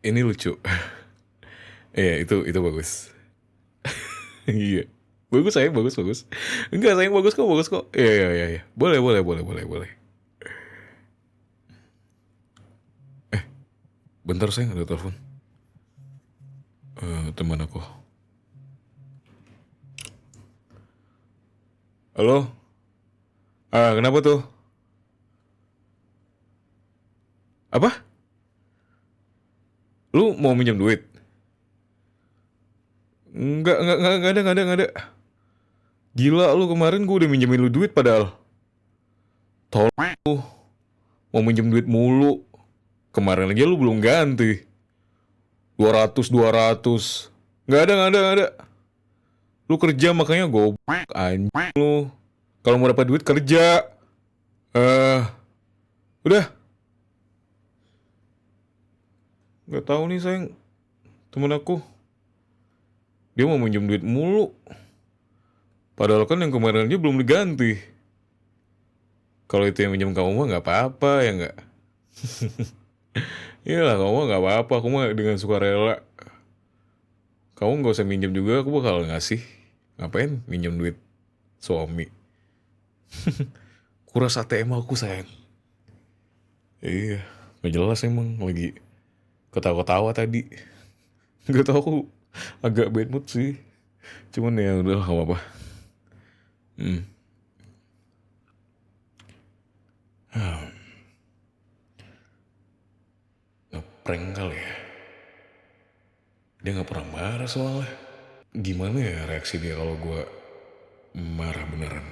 Ini lucu. Iya, itu bagus. Iya. Bagus sayang, bagus bagus. Enggak sayang, bagus kok, bagus kok. Iya iya iya iya. Boleh boleh boleh boleh boleh. Bentar sayang, ada telepon. Teman aku. Halo? Kenapa tuh? Apa? Lu mau minjem duit? Enggak ada. Gila lu, kemarin gue udah minjemin lu duit padahal. Tolong lu, mau minjem duit mulu. Kemarin aja lu belum ganti. 200. Nggak ada. Lu kerja makanya goblok anjing lu. Kalau mau dapat duit kerja. Eh, udah. Nggak tahu nih sayang. Temen aku, dia mau minjem duit mulu. Padahal kan yang kemarin aja belum diganti. Kalau itu yang minjem kamu mah nggak apa-apa ya nggak. Iyalah kamu mah nggak apa-apa. Aku mah dengan sukarela. Kamu nggak usah minjem juga, aku bakal ngasih. Ngapain minjem duit suami? Kuras ATM aku sayang. Iya, nggak jelas emang lagi ketawa-ketawa tadi. Nggak tahu, aku agak bad mood sih. Cuman ya udah gak apa-apa. Hmm. Ngeprank kali ya. Dia nggak pernah marah soalnya. Gimana ya reaksi dia kalau gue marah beneran?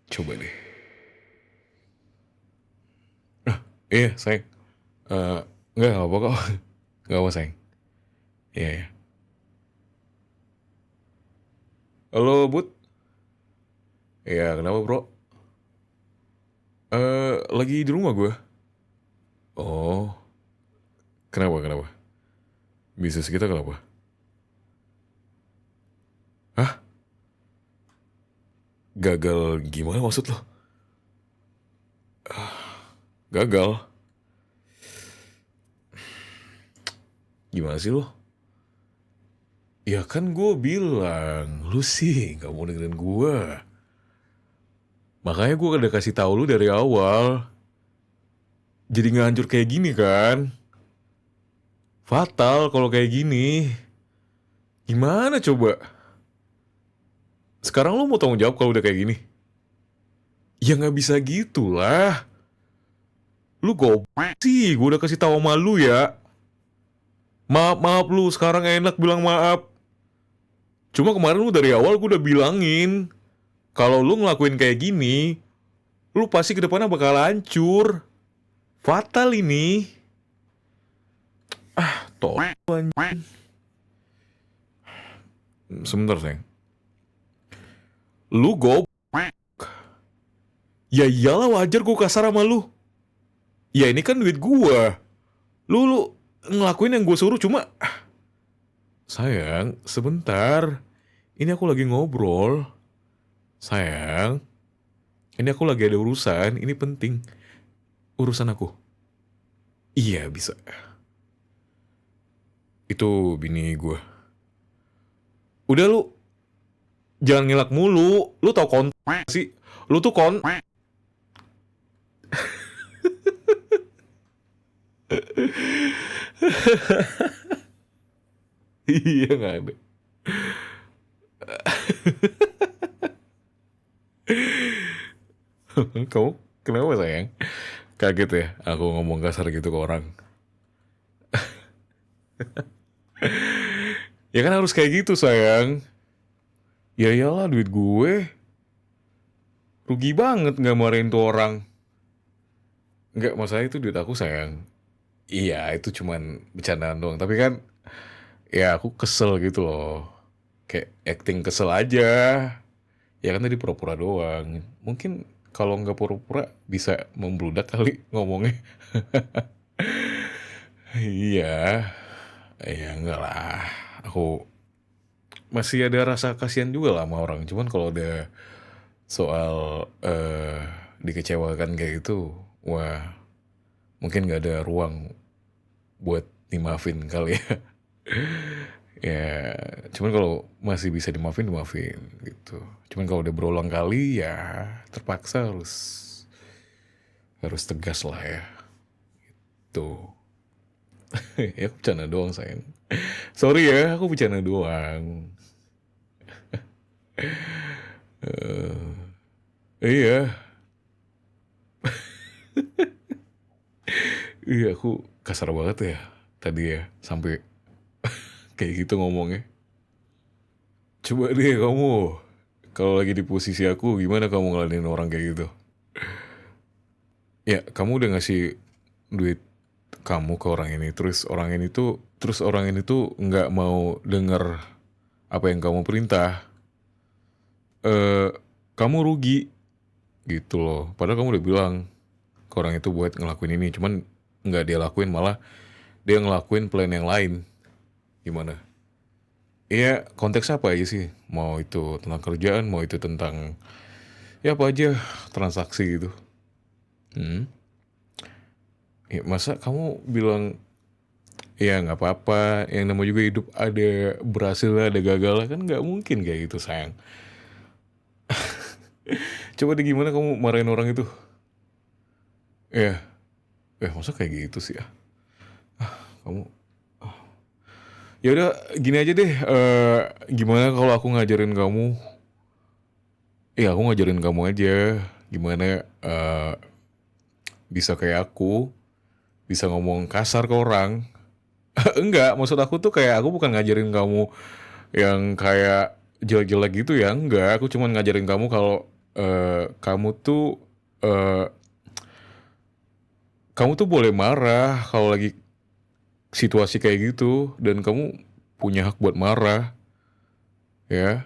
Coba deh. Iya sayang. Eh, nggak apa kok. Nggak apa sayang. Iya ya. Halo Bud. Iya kenapa bro? Lagi di rumah gue. Oh, kenapa? Bisnis kita kenapa? Hah? Gagal gimana maksud lo? Gagal? Gimana sih lo? Ya kan gue bilang, lu sih gak mau dengerin gue. Makanya gue udah kasih tahu lu dari awal. Jadi nggak hancur kayak gini kan? Fatal kalau kayak gini. Gimana coba? Sekarang lu mau tanggung jawab kalau udah kayak gini? Ya nggak bisa gitu lah. Lu goblok sih, gue udah kasih tahu sama lu ya. Maaf lu, sekarang enak bilang maaf. Cuma kemarin lu dari awal gue udah bilangin. Kalau lu ngelakuin kayak gini, lu pasti ke depannya bakal hancur. Fatal ini. Toh anjing. Sebentar sayang. Lu goblok. Ya iyalah wajar gue kasar sama lu. Ya ini kan duit gua. Lu ngelakuin yang gue suruh cuma. Sayang, sebentar. Ini aku lagi ngobrol. Sayang, ini aku lagi ada urusan. Ini penting. Urusan aku. Iya bisa. Itu bini gue. Udah lu, jangan ngelak mulu. Lu tau sih. Lu tuh Iya nggak ada. Kamu kenapa sayang? Kaget ya aku ngomong kasar gitu ke orang. Ya kan harus kayak gitu sayang. Ya iyalah duit gue. Rugi banget nggak marahin tuh orang. Nggak, masalah itu duit aku sayang. Iya itu cuman bercandaan doang. Tapi kan ya aku kesel gitu loh. Kayak acting kesel aja. Ya kan tadi pura-pura doang. Mungkin kalau nggak pura-pura bisa membludak kali ngomongnya. Iya. Ya enggak lah. Aku masih ada rasa kasihan juga lah sama orang. Cuman kalau udah soal dikecewakan kayak gitu, wah mungkin nggak ada ruang buat dimaafin kali ya. Ya, cuman kalau masih bisa dimaafin gitu. Cuman kalau udah berulang kali ya terpaksa harus tegas lah ya. Tuh. Ya aku bercanda doang sayang. Sorry ya, aku bercanda doang. Iya, iya aku kasar banget ya tadi ya sampai kayak gitu ngomongnya. Coba deh kamu kalau lagi di posisi aku gimana kamu ngeladenin orang kayak gitu? Ya, kamu udah ngasih duit kamu ke orang ini, terus orang ini tuh nggak mau denger apa yang kamu perintah. Eh, kamu rugi gitu loh. Padahal kamu udah bilang ke orang itu buat ngelakuin ini, cuman nggak dia lakuin, malah dia ngelakuin plan yang lain. Gimana? Iya, konteks apa aja sih? Mau itu tentang kerjaan, mau itu tentang ya apa aja transaksi gitu. Hmm? Ya, masa kamu bilang ya nggak apa-apa, yang namanya juga hidup ada berhasil ada gagal kan nggak mungkin kayak gitu sayang. Coba deh gimana kamu marahin orang itu? Ya, masa kayak gitu sih ya? Kamu ya udah gini aja deh. Gimana kalau aku ngajarin kamu? Ya aku ngajarin kamu aja gimana bisa kayak aku, bisa ngomong kasar ke orang. Enggak, maksud aku tuh kayak aku bukan ngajarin kamu yang kayak jelek-jelek gitu ya, enggak. Aku cuma ngajarin kamu kalau kamu tuh eh, kamu tuh boleh marah kalau lagi situasi kayak gitu dan kamu punya hak buat marah, ya.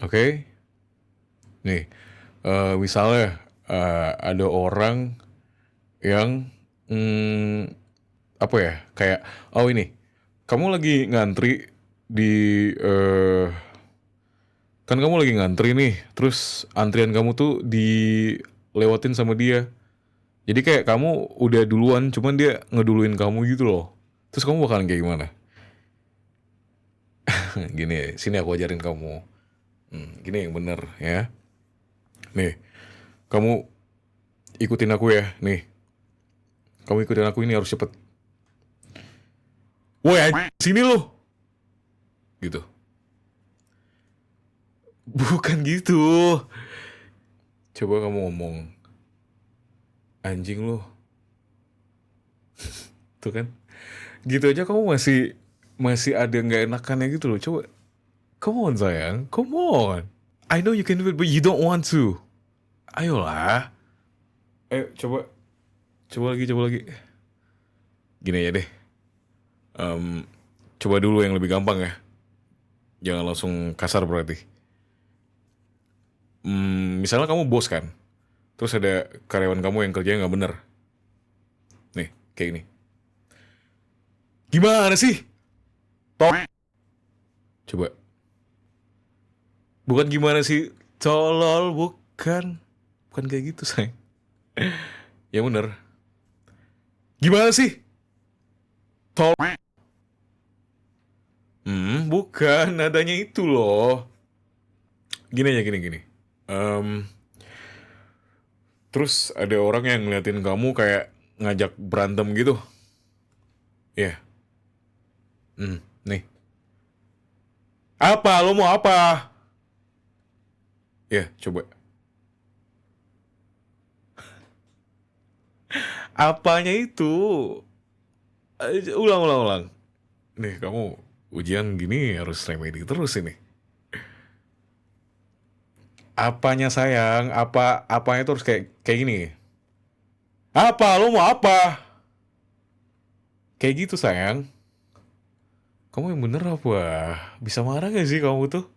Oke? Nih, misalnya ada orang yang apa ya? Kayak oh ini, kamu lagi ngantri di eh kan kamu lagi ngantri nih, terus antrian kamu tuh dilewatin sama dia. Jadi kayak kamu udah duluan, cuman dia ngeduluin kamu gitu loh. Terus kamu bakalan kayak gimana? Gini, sini aku ajarin kamu. Gini yang bener ya. Nih, kamu ikutin aku ya. Nih, kamu ikutin aku ini harus cepet. Woi, sini lo. Gitu. Bukan gitu. Coba kamu ngomong, anjing lo. Tuh kan. Gitu aja kamu masih masih ada nggak enakannya gitu loh. Coba, come on sayang, come on. I know you can do it, but you don't want to. Ayolah. Coba, coba lagi. Gini aja deh. Coba dulu yang lebih gampang ya. Jangan langsung kasar berarti. Misalnya kamu bos kan, terus ada karyawan kamu yang kerjanya nggak bener. Nih, kayak ini. Gimana sih? Top. Coba. Bukan gimana sih? Tolol, bukan. Bukan kayak gitu, sayang. Ya bener. Gimana sih? Tol. Bukan. Nadanya itu loh. Gini aja, gini. Em, terus ada orang yang ngeliatin kamu kayak ngajak berantem gitu. Ya. Nih. Apa? Lo mau apa? Ya, coba. Apanya itu? Ulang. Nih, kamu ujian gini harus remedi terus ini. Apanya sayang? Apanya itu harus kayak gini. Apa? Lo mau apa? Kayak gitu sayang. Kamu yang bener apa? Bisa marah gak sih kamu tuh?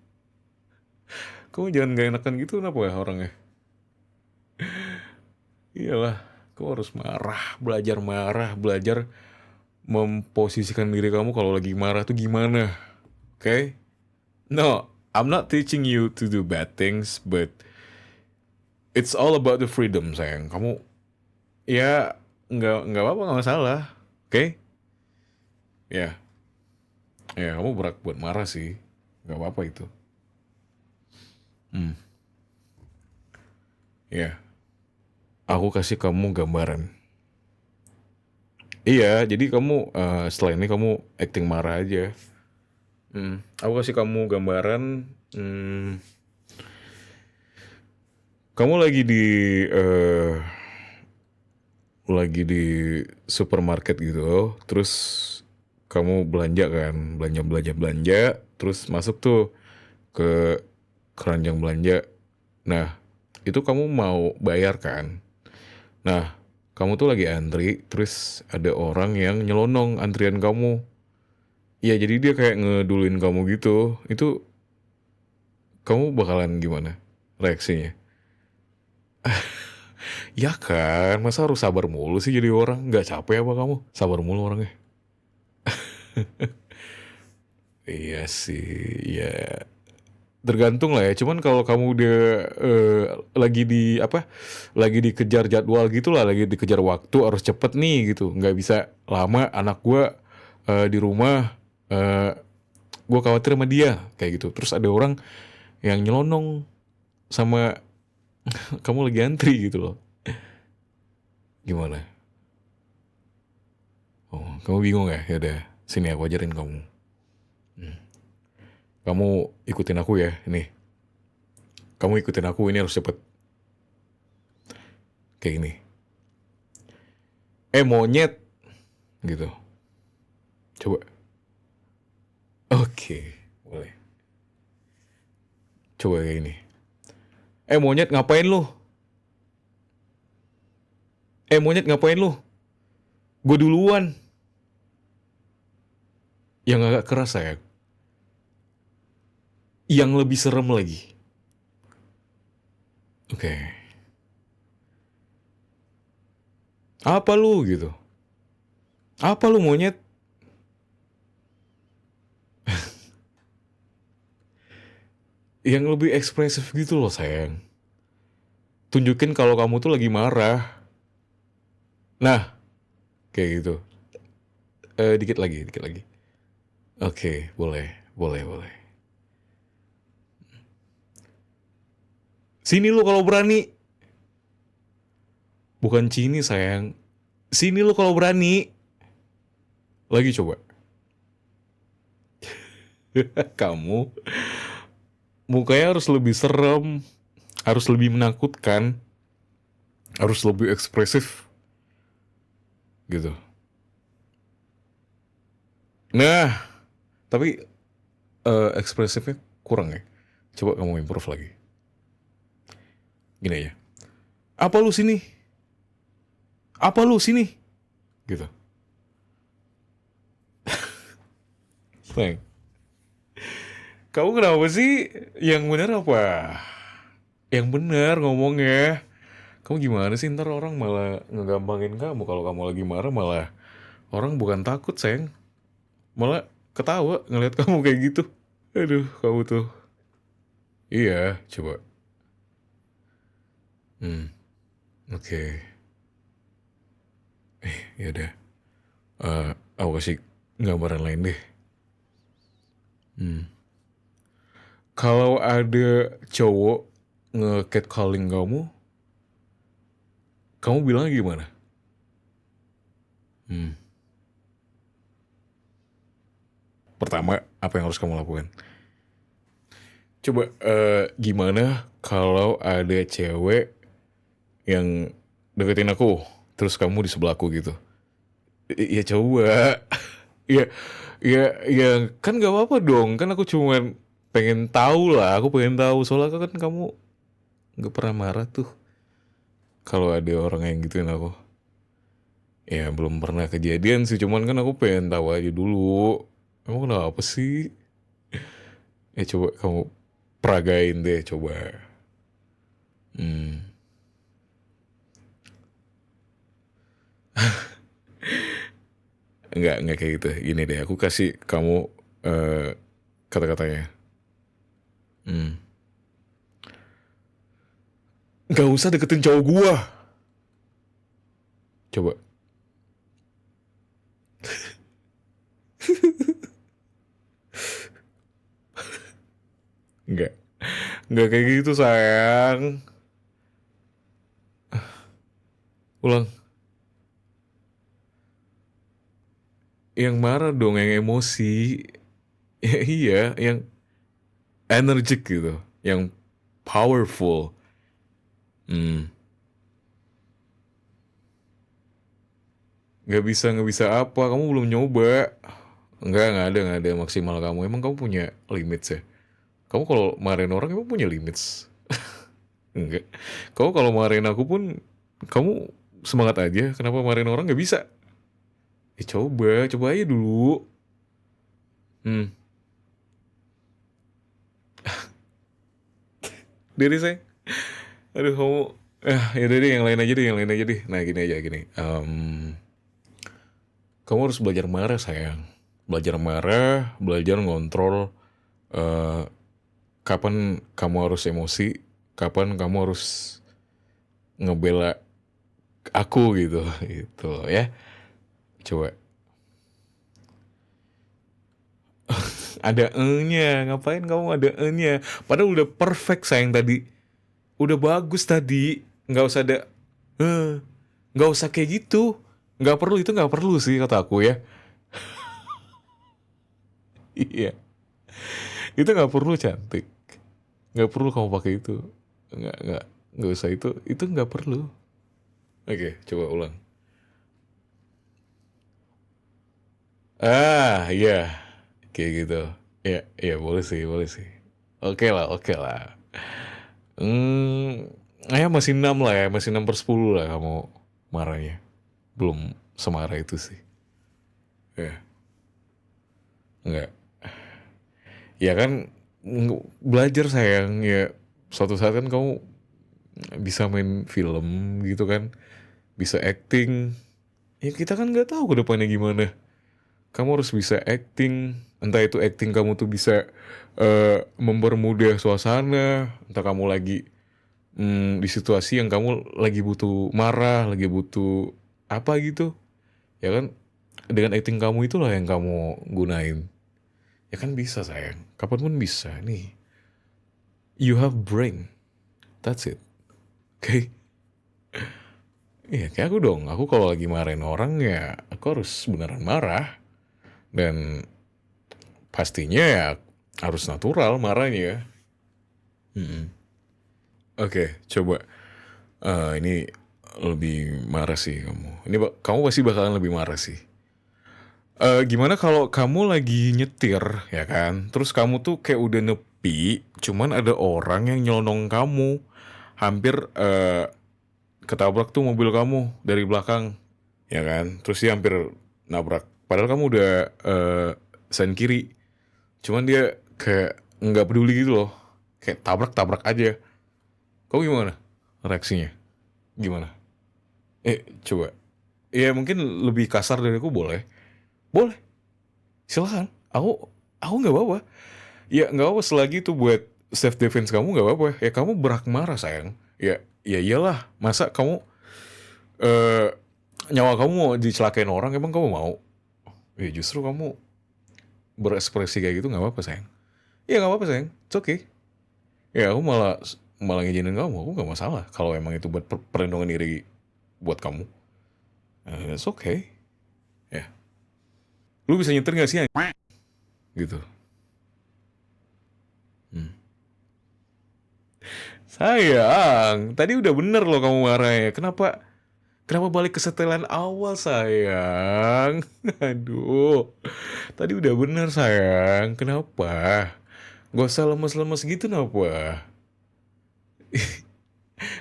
Kamu jangan gak enakan gitu kenapa ya orangnya? Iyalah, kamu harus marah, belajar memposisikan diri kamu kalau lagi marah tuh gimana. Oke? Okay? No, I'm not teaching you to do bad things, but it's all about the freedom sayang. Kamu ya nggak apa-apa, nggak masalah. Oke? Ya, ya kamu berhak buat marah sih. Nggak apa-apa itu. Hmm, ya. Aku kasih kamu gambaran. Iya, jadi kamu setelah ini kamu acting marah aja. Aku kasih kamu gambaran. Hmm, kamu eh, lagi di supermarket gitu, terus kamu belanja kan, belanja belanja belanja, terus masuk tuh ke keranjang belanja. Nah, itu kamu mau bayar kan? Nah, kamu tuh lagi antri, terus ada orang yang nyelonong antrian kamu. Ya, jadi dia kayak ngeduluin kamu gitu. Itu kamu bakalan gimana reaksinya? Ya kan, masa harus sabar mulu sih jadi orang? Nggak capek apa kamu? Sabar mulu orangnya. Iya sih, ya tergantung lah ya. Cuman kalau kamu udah eh, lagi di apa? Lagi dikejar jadwal gitu lah, lagi dikejar waktu harus cepet nih gitu. Nggak bisa lama. Anak gua di rumah, gua khawatir sama dia kayak gitu. Terus ada orang yang nyelonong sama kamu lagi antri gitu loh. Gimana? Oh, kamu bingung ya? Ya udah, sini aku ajarin kamu. Kamu ikutin aku ya, ini. Kamu ikutin aku, ini harus cepet. Kayak gini. Monyet gitu. Coba. Oke, boleh. Coba kayak gini. Monyet ngapain lu? Monyet ngapain lu? Gue duluan. Yang agak keras sayang. Yang lebih serem lagi. Oke. Apa lu gitu? Apa lu monyet? Yang lebih ekspresif gitu loh sayang. Tunjukin kalau kamu tuh lagi marah. Nah, kayak gitu. Dikit lagi, dikit lagi. Oke, boleh, boleh, boleh. Sini lu kalau berani. Bukan Cini sayang. Sini lu kalau berani. Lagi coba. Kamu mukanya harus lebih serem, harus lebih menakutkan, harus lebih ekspresif gitu. Nah, tapi ekspresifnya kurang ya. Coba kamu improve lagi. Gini aja. Apa lu sini? Apa lu sini? Gitu. Sayang. Kamu kenapa sih? Yang bener apa? Yang bener ngomongnya. Kamu gimana sih ntar orang malah ngegampangin kamu kalau kamu lagi marah malah orang bukan takut sayang malah ketawa ngeliat kamu kayak gitu. Aduh kamu tuh. Iya coba. Hmm, oke. Ya udah. Aku kasih gambaran lain deh. Hmm. Kalau ada cowok nge-catcalling kamu bilangnya gimana? Hmm. Pertama, apa yang harus kamu lakukan? Coba gimana kalau ada cewek yang deketin aku, terus kamu di sebelahku gitu? Ya coba. Ya, ya, ya kan gak apa-apa dong. Kan aku cuman pengen tahu lah. Aku pengen tahu soalnya kan kamu gak pernah marah tuh kalau ada orang yang gituin aku. Ya belum pernah kejadian sih. Cuman kan aku pengen tahu aja dulu. Kamu kenapa sih? Ya coba kamu peragain deh coba. Hmm. Enggak kayak gitu. Gini deh, aku kasih kamu eh, kata-katanya. Hmm. Gak usah deketin cowok gua. Coba. Enggak. Enggak kayak gitu sayang. Ulang. Yang marah dong, yang emosi. Ya, iya, yang energik gitu. Yang powerful. Hmm. Nggak bisa apa? Kamu belum nyoba. Nggak ada maksimal kamu. Emang kamu punya limit ya? Kamu kalau marahin orang emang punya limits? Enggak. Kamu kalau marahin aku pun, kamu semangat aja. Kenapa marahin orang nggak bisa? Coba aja dulu. Hmm. Dari saya. Aduh kamu. Ya udah deh, yang lain aja deh, yang lain aja deh. Nah gini aja gini. Kamu harus belajar marah sayang. Belajar marah, belajar ngontrol. eh, Kapan kamu harus emosi, kapan kamu harus ngebela aku gitu, gitu ya. Coba. Ada e-nya, ngapain kamu ada e-nya? Padahal udah perfect sayang tadi, udah bagus tadi, nggak usah ada eh, nggak usah kayak gitu, nggak perlu itu, nggak perlu sih kata aku ya. Iya, itu nggak perlu cantik, nggak perlu kamu pakai itu, nggak nggak usah itu nggak perlu. Oke, coba ulang. Iya, kayak gitu. Ya, ya boleh sih, boleh sih. Oke lah, oke lah. Hmm, ya masih 6 lah ya, masih 6/10 lah kamu marahnya. Belum semarah itu sih. Ya, enggak. Ya kan, belajar sayang ya. Suatu saat kan kamu bisa main film gitu kan, bisa acting. Ya kita kan nggak tahu ke depannya gimana. Kamu harus bisa acting. Entah itu acting kamu tuh bisa mempermudah suasana, entah kamu lagi di situasi yang kamu lagi butuh marah, lagi butuh apa gitu, ya kan? Dengan acting kamu itulah yang kamu gunain. Ya kan bisa sayang, kapanpun bisa nih. You have brain, that's it. Oke? Okay? Iya kayak aku dong, aku kalau lagi marahin orang ya aku harus beneran marah. Dan pastinya ya harus natural marahnya. Mm-mm. Oke, coba. Ini lebih marah sih kamu. Ini kamu pasti bakalan lebih marah sih. Gimana kalau kamu lagi nyetir, ya kan? Terus kamu tuh kayak udah nepi, cuman ada orang yang nyelonong kamu, hampir ketabrak tuh mobil kamu dari belakang, ya kan? Terus dia hampir nabrak. Padahal kamu udah sen kiri, cuman dia kayak nggak peduli gitu loh, kayak tabrak-tabrak aja. Kamu gimana reaksinya? Gimana? Coba. Ya mungkin lebih kasar dari aku boleh. Boleh, silakan. Aku nggak apa-apa. Ya nggak apa selagi itu buat self defense kamu nggak apa-apa. Ya kamu berhak marah sayang. Ya ya iyalah. Masa kamu eh nyawa kamu mau dicelakain orang emang kamu mau? Ya justru kamu berekspresi kayak gitu nggak apa-apa sayang. Ya nggak apa-apa sayang. It's okay. Ya aku malah malah ngizinin kamu. Aku nggak masalah. Kalau emang itu buat perlindungan diri buat kamu. It's okay. Ya. Lu bisa nyetir nggak sih? Gitu. Hmm. Sayang, tadi udah bener loh kamu marahnya. Kenapa balik ke setelan awal sayang? Aduh, tadi udah bener sayang. Kenapa? Gak usah lemes-lemes gitu kenapa?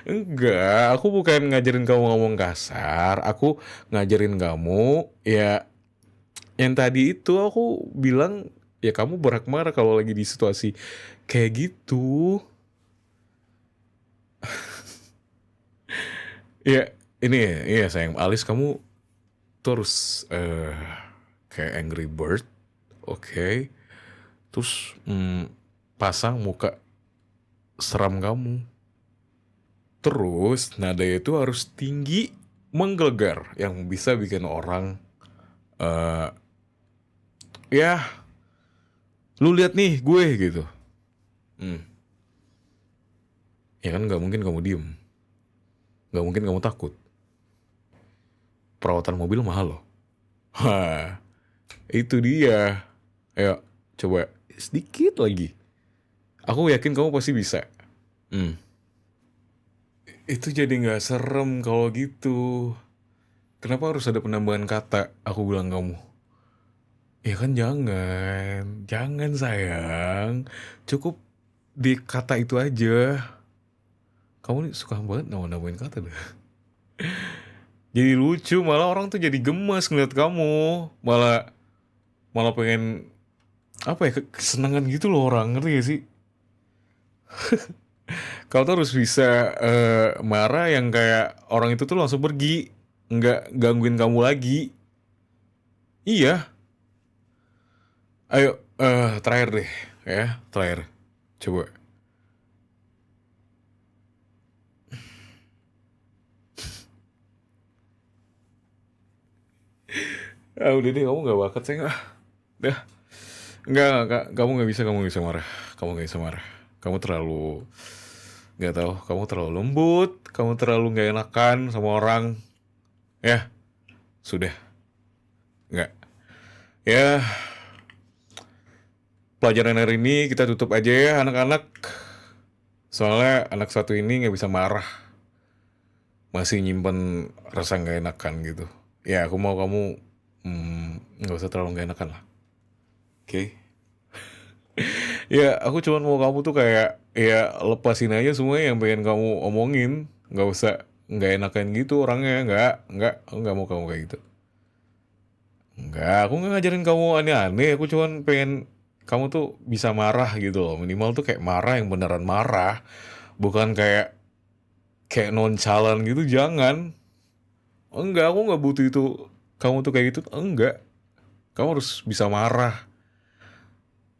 Enggak, aku bukan ngajarin kamu ngomong kasar. Aku ngajarin kamu, ya yang tadi itu aku bilang, ya kamu berhak marah kalau lagi di situasi kayak gitu. Ya, ini ya, iya sayang. Alis kamu terus kayak Angry Bird, oke. Terus pasang muka seram kamu. Terus nada itu harus tinggi, menggelegar, yang bisa bikin orang eh ya, lu lihat nih gue gitu. Hmm. Ya kan nggak mungkin kamu diem, nggak mungkin kamu takut. Perawatan mobil mahal loh. Hah, itu dia. Ayo, coba sedikit lagi. Aku yakin kamu pasti bisa. Hmm, itu jadi nggak serem kalau gitu. Kenapa harus ada penambahan kata? Aku bilang kamu. Ya kan jangan, jangan sayang. Cukup di kata itu aja. Kamu nih suka banget nambahin kata deh. Jadi lucu, malah orang tuh jadi gemas ngeliat kamu. Malah malah pengen apa ya kesenangan gitu loh orang, ngerti gak sih? Kau tuh harus bisa marah yang kayak orang itu tuh langsung pergi, nggak gangguin kamu lagi. Iya, ayo terakhir deh ya, terakhir. Coba. Ah udah deh, kamu nggak bakat saya nggak. Dah, nggak, kamu nggak bisa marah, kamu nggak bisa marah. Kamu terlalu nggak tahu, kamu terlalu lembut, kamu terlalu nggak enakan sama orang. Ya, sudah, nggak. Ya, pelajaran hari ini kita tutup aja ya anak-anak. Soalnya anak satu ini nggak bisa marah, masih nyimpen rasa nggak enakan gitu. Ya aku mau kamu nggak usah terlalu nggak enakan lah. Oke? Ya aku cuma mau kamu tuh kayak ya lepasin aja semua yang pengen kamu omongin. Nggak usah nggak enakan gitu orangnya. Nggak. Aku nggak mau kamu kayak gitu. Nggak, aku nggak ngajarin kamu aneh-aneh. Aku cuma pengen kamu tuh bisa marah gitu loh. Minimal tuh kayak marah yang beneran marah. Bukan kayak nonchalant gitu, jangan. Enggak, aku nggak butuh itu. Kamu tuh kayak gitu, enggak. Kamu harus bisa marah.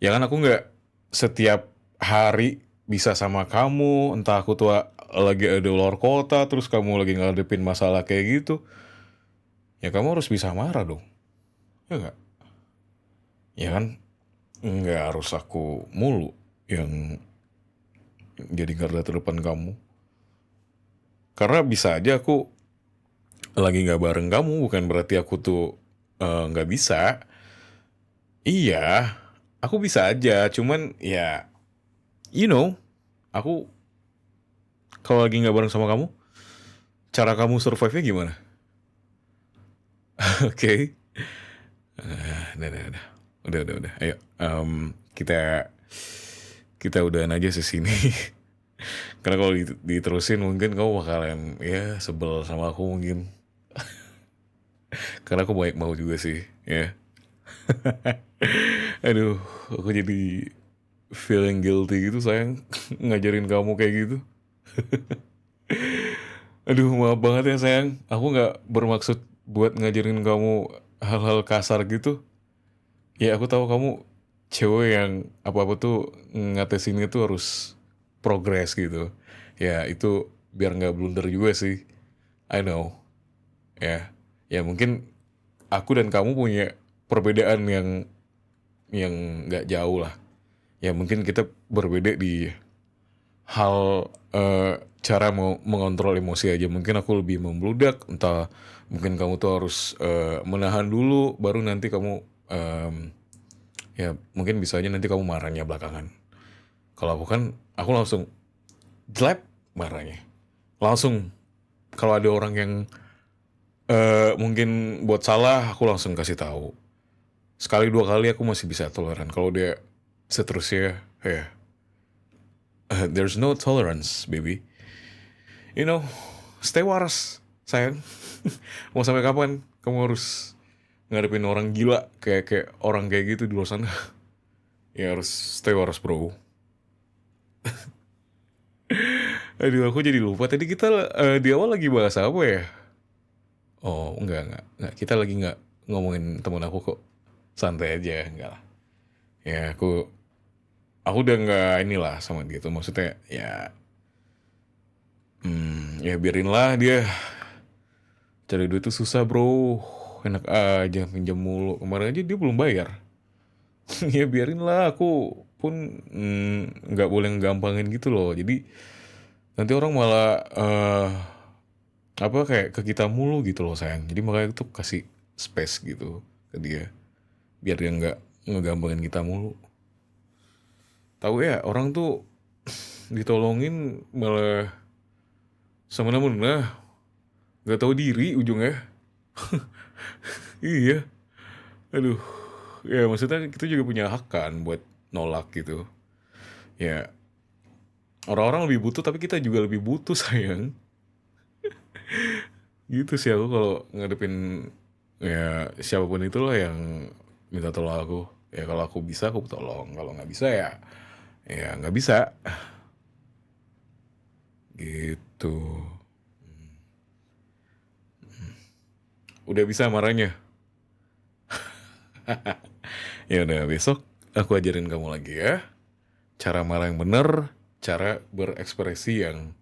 Ya kan aku nggak setiap hari bisa sama kamu. Entah aku tuh lagi ada luar kota, terus kamu lagi ngadepin masalah kayak gitu. Ya kamu harus bisa marah dong. Ya nggak? Ya kan? Nggak harus aku mulu yang jadi garda terdepan kamu. Karena bisa aja aku lagi nggak bareng kamu, bukan berarti aku tuh nggak bisa. Iya, aku bisa aja, cuman ya, you know, aku kalau lagi nggak bareng sama kamu, cara kamu survive-nya gimana? Oke, udah. Ayo, kita kita udahan aja sini. Karena kalau diterusin mungkin kamu bakalan ya sebel sama aku mungkin. Karena aku baik mau juga sih, ya. Aduh, aku jadi feeling guilty gitu sayang ngajarin kamu kayak gitu. Aduh, maaf banget ya sayang. Aku nggak bermaksud buat ngajarin kamu hal-hal kasar gitu. Ya aku tahu kamu cewek yang apa-apa tuh ngatasinnya tuh harus progress gitu. Ya itu biar nggak blunder juga sih. I know. Ya, ya mungkin aku dan kamu punya perbedaan yang nggak jauh lah. Ya mungkin kita berbeda di hal cara mau mengontrol emosi aja. Mungkin aku lebih membludak, entah mungkin kamu tuh harus menahan dulu, baru nanti kamu ya mungkin bisa aja nanti kamu marahnya belakangan. Kalau aku kan, aku langsung jelek marahnya. Langsung kalau ada orang yang mungkin buat salah, aku langsung kasih tahu. Sekali dua kali aku masih bisa toleran. Kalau dia seterusnya, ya there's no tolerance, baby. You know, stay waras, sayang. Mau sampai kapan kamu harus ngadepin orang gila kayak orang kayak gitu di luar sana? Ya harus stay waras, bro. Aduh, aku jadi lupa tadi kita di awal lagi bahas apa ya? Oh, enggak. Kita lagi nggak ngomongin temen aku kok. Santai aja, enggak lah. Ya, aku udah nggak inilah sama dia tuh. Maksudnya ya, ya biarin lah dia. Cari duit tuh susah, bro. Enak aja pinjam mulu. Kemarin aja dia belum bayar. Ya biarin lah, aku pun nggak boleh ngegampangin gitu loh. Jadi nanti orang malah apa kayak ke kita mulu gitu loh sayang. Jadi makanya tuh kasih space gitu ke dia biar dia nggak ngegampangin kita mulu. Tahu ya orang tuh ditolongin malah semena-mena nggak tahu diri ujungnya. Iya, aduh, ya maksudnya kita juga punya hak kan buat nolak gitu. Ya orang-orang lebih butuh tapi kita juga lebih butuh sayang. Gitu sih aku kalau ngadepin ya siapapun itulah yang minta tolong aku. Ya kalau aku bisa aku tolong, kalau nggak bisa ya ya nggak bisa gitu. Udah bisa marahnya. Ya udah besok aku ajarin kamu lagi ya. Cara marah yang bener, cara berekspresi yang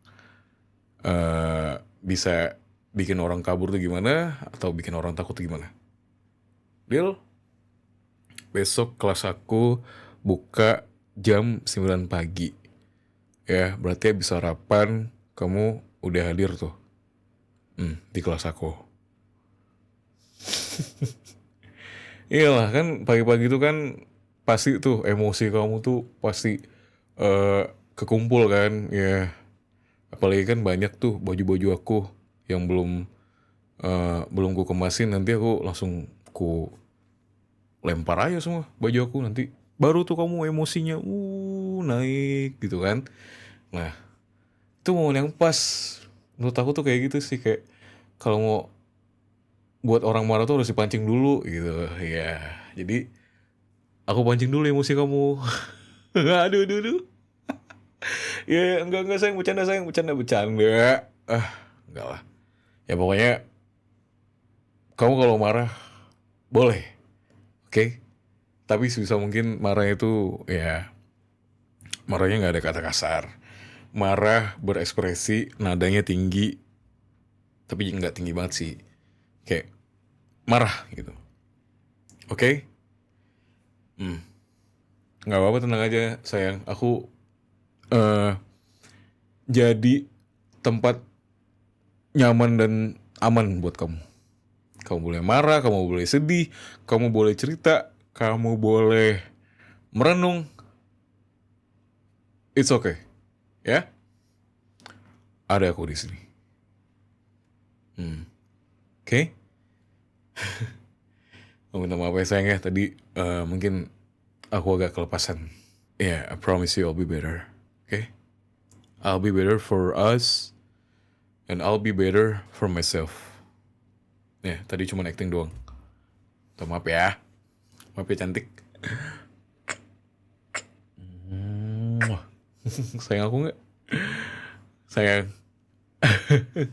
bisa bikin orang kabur tuh gimana, atau bikin orang takut tuh gimana. Deal? Besok kelas aku buka jam 9 pagi. Ya, berarti habis sarapan kamu udah hadir tuh. Di kelas aku. Iyalah kan pagi-pagi tuh kan pasti tuh emosi kamu tuh pasti eh, kekumpul kan ya. Apalagi kan banyak tuh baju-baju aku yang belum ku kemasin, nanti aku langsung ku lempar aja semua baju aku, nanti baru tuh kamu emosinya naik gitu kan. Nah, itu momen yang pas menurut aku tuh kayak gitu sih, kayak kalau mau buat orang marah tuh harus dipancing dulu gitu ya. Jadi aku pancing dulu emosi kamu. Aduh aduh aduh. Ya enggak sayang, bercanda. Enggak lah. Ya pokoknya kamu kalau marah boleh, oke? Tapi sebisa mungkin marahnya itu ya marahnya nggak ada kata kasar. Marah berekspresi nadanya tinggi, tapi nggak tinggi banget sih. Kayak marah gitu. Oke? Nggak apa-apa, tenang aja sayang. Aku eh jadi tempat nyaman dan aman buat kamu. Kamu boleh marah, kamu boleh sedih, kamu boleh cerita, kamu boleh merenung. It's okay. Ya? Ada aku di sini. Oke? Aku minta maaf ya sayang ya, tadi mungkin aku agak kelepasan. Yeah, I promise you I'll be better. Okay? I'll be better for us, and I'll be better for myself. Ya, tadi cuma acting doang. Minta maaf ya. Maaf ya cantik. Mwah. Sayang aku nggak? Sayang.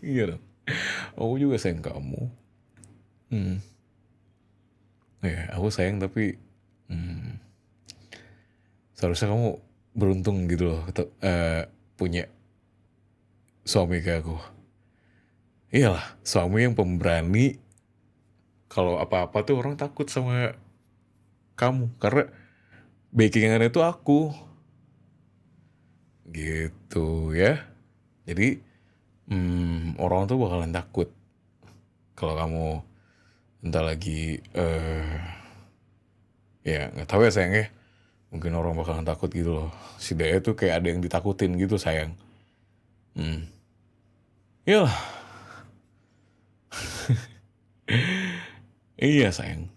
Iya dong. Aku juga sayang kamu. Ya, aku sayang tapi seharusnya kamu beruntung gitu loh punya suami kayak aku. Iyalah, suami yang pemberani. Kalau apa-apa tuh orang takut sama kamu karena backingannya itu aku. Gitu ya. Jadi orang tuh bakalan takut kalau kamu entah lagi ya nggak tahu ya sayang ya. Mungkin orang bakalan takut gitu loh. Si Dea tuh kayak ada yang ditakutin gitu sayang. Iyalah, iya sayang.